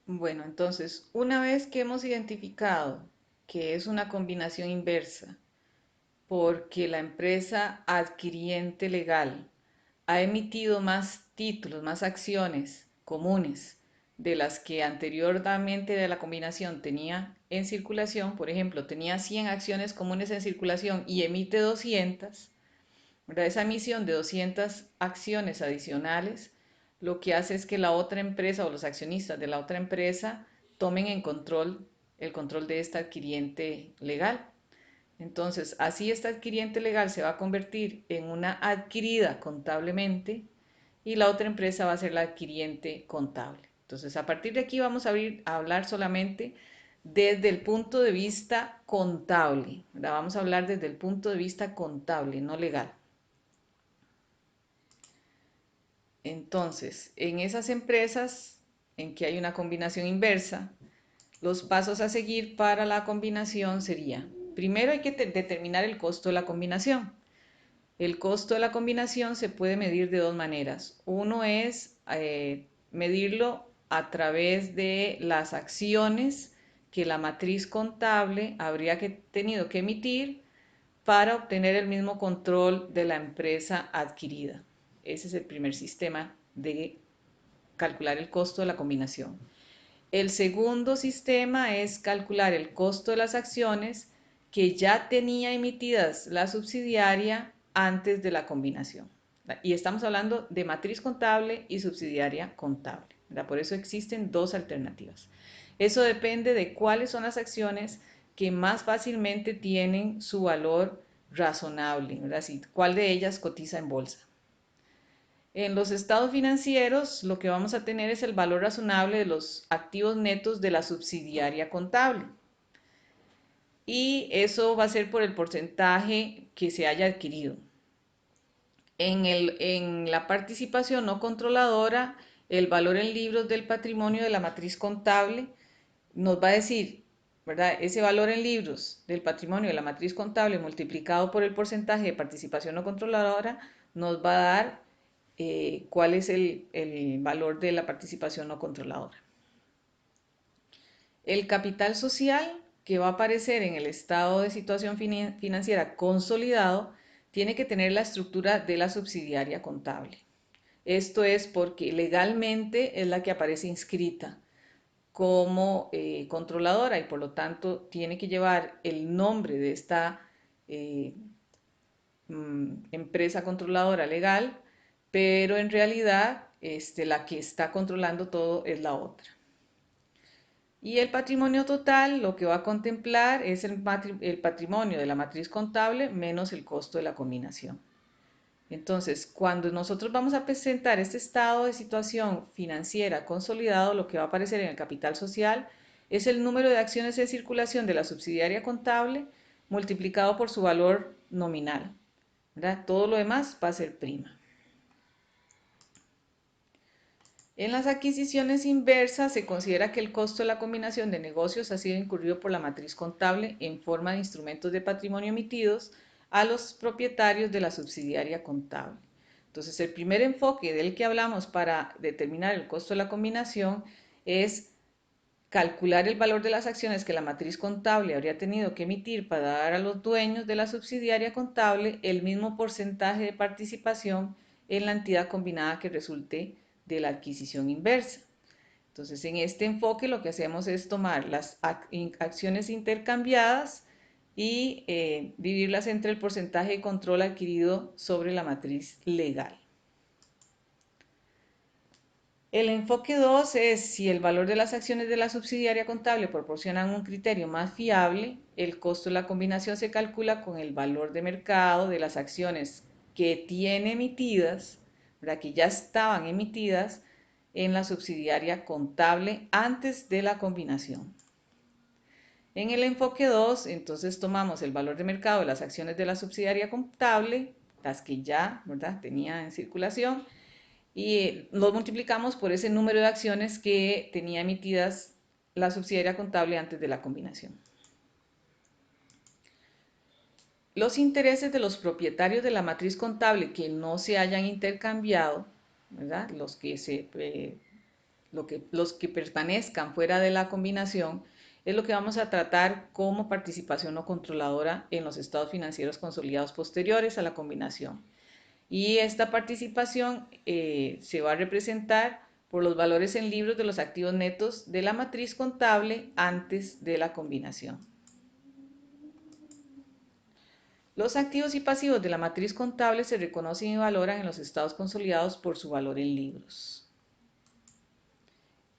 Bueno, entonces, una vez que hemos identificado que es una combinación inversa, porque la empresa adquiriente legal ha emitido más títulos, más acciones comunes de las que anteriormente de la combinación tenía en circulación, por ejemplo, tenía 100 acciones comunes en circulación y emite 200, ¿verdad? Esa emisión de 200 acciones adicionales lo que hace es que la otra empresa o los accionistas de la otra empresa tomen el control de esta adquiriente legal. Entonces, así esta adquiriente legal se va a convertir en una adquirida contablemente y la otra empresa va a ser la adquiriente contable. Entonces, a partir de aquí vamos a hablar solamente desde el punto de vista contable, ¿verdad? Vamos a hablar desde el punto de vista contable, no legal. Entonces, en esas empresas en que hay una combinación inversa, los pasos a seguir para la combinación sería, primero hay que determinar el costo de la combinación. El costo de la combinación se puede medir de dos maneras. Uno es medirlo a través de las acciones que la matriz contable habría tenido que emitir para obtener el mismo control de la empresa adquirida. Ese es el primer sistema de calcular el costo de la combinación. El segundo sistema es calcular el costo de las acciones que ya tenía emitidas la subsidiaria antes de la combinación. Y estamos hablando de matriz contable y subsidiaria contable. Por eso existen dos alternativas. Eso depende de cuáles son las acciones que más fácilmente tienen su valor razonable, cuál de ellas cotiza en bolsa. En los estados financieros, lo que vamos a tener es el valor razonable de los activos netos de la subsidiaria contable. Y eso va a ser por el porcentaje que se haya adquirido. En la participación no controladora, el valor en libros del patrimonio de la matriz contable nos va a decir, ¿verdad? Ese valor en libros del patrimonio de la matriz contable multiplicado por el porcentaje de participación no controladora nos va a dar cuál es el valor de la participación no controladora. El capital social que va a aparecer en el estado de situación financiera consolidado tiene que tener la estructura de la subsidiaria contable. Esto es porque legalmente es la que aparece inscrita como controladora y por lo tanto tiene que llevar el nombre de esta eh, empresa controladora legal, pero en realidad la que está controlando todo es la otra. Y el patrimonio total lo que va a contemplar es el patrimonio de la matriz contable menos el costo de la combinación. Entonces, cuando nosotros vamos a presentar este estado de situación financiera consolidado, lo que va a aparecer en el capital social es el número de acciones en circulación de la subsidiaria contable multiplicado por su valor nominal, ¿verdad? Todo lo demás va a ser prima. En las adquisiciones inversas se considera que el costo de la combinación de negocios ha sido incurrido por la matriz contable en forma de instrumentos de patrimonio emitidos a los propietarios de la subsidiaria contable. Entonces, el primer enfoque del que hablamos para determinar el costo de la combinación es calcular el valor de las acciones que la matriz contable habría tenido que emitir para dar a los dueños de la subsidiaria contable el mismo porcentaje de participación en la entidad combinada que resulte de la adquisición inversa. Entonces, en este enfoque lo que hacemos es tomar las acciones intercambiadas y dividirlas entre el porcentaje de control adquirido sobre la matriz legal. El enfoque 2 es si el valor de las acciones de la subsidiaria contable proporcionan un criterio más fiable, el costo de la combinación se calcula con el valor de mercado de las acciones que tiene emitidas, ¿verdad? Que ya estaban emitidas en la subsidiaria contable antes de la combinación. En el enfoque 2, entonces tomamos el valor de mercado de las acciones de la subsidiaria contable, las que ya, ¿verdad?, tenía en circulación, y los multiplicamos por ese número de acciones que tenía emitidas la subsidiaria contable antes de la combinación. Los intereses de los propietarios de la matriz contable que no se hayan intercambiado, ¿verdad? Los que se los que permanezcan fuera de la combinación, es lo que vamos a tratar como participación no controladora en los estados financieros consolidados posteriores a la combinación. Y esta participación se va a representar por los valores en libros de los activos netos de la matriz contable antes de la combinación. Los activos y pasivos de la matriz contable se reconocen y valoran en los estados consolidados por su valor en libros.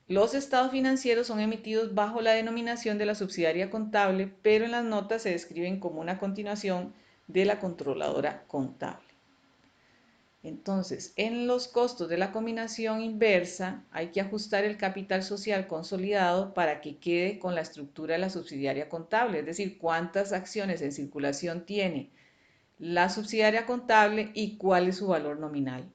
Los estados financieros son emitidos bajo la denominación de la subsidiaria contable, pero en las notas se describen como una continuación de la controladora contable. Entonces, en los costos de la combinación inversa hay que ajustar el capital social consolidado para que quede con la estructura de la subsidiaria contable, es decir, cuántas acciones en circulación tiene la subsidiaria contable y cuál es su valor nominal.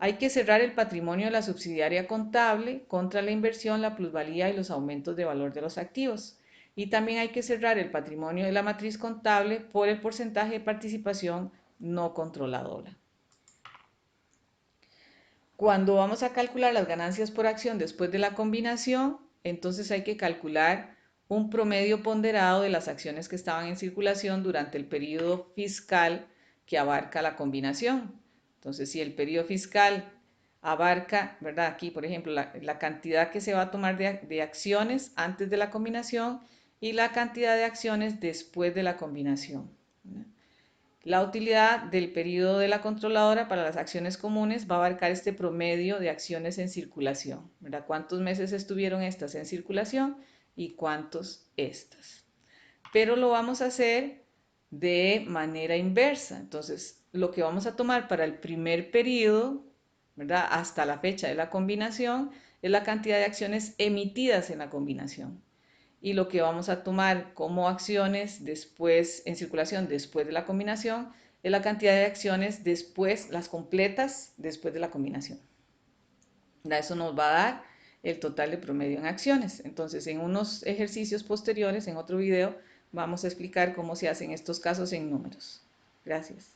Hay que cerrar el patrimonio de la subsidiaria contable contra la inversión, la plusvalía y los aumentos de valor de los activos. Y también hay que cerrar el patrimonio de la matriz contable por el porcentaje de participación no controladora. Cuando vamos a calcular las ganancias por acción después de la combinación, entonces hay que calcular un promedio ponderado de las acciones que estaban en circulación durante el periodo fiscal que abarca la combinación. Entonces, si el periodo fiscal abarca, ¿verdad? Aquí, por ejemplo, la cantidad que se va a tomar de acciones antes de la combinación y la cantidad de acciones después de la combinación, ¿verdad? La utilidad del periodo de la controladora para las acciones comunes va a abarcar este promedio de acciones en circulación, ¿verdad? ¿Cuántos meses estuvieron estas en circulación y cuántos estas? Pero lo vamos a hacer de manera inversa. Entonces, lo que vamos a tomar para el primer periodo, ¿verdad? Hasta la fecha de la combinación, es la cantidad de acciones emitidas en la combinación. Y lo que vamos a tomar como acciones después en circulación después de la combinación es la cantidad de acciones después, las completas después de la combinación. Eso nos va a dar el total de promedio en acciones. Entonces, en unos ejercicios posteriores, en otro video, vamos a explicar cómo se hacen estos casos en números. Gracias.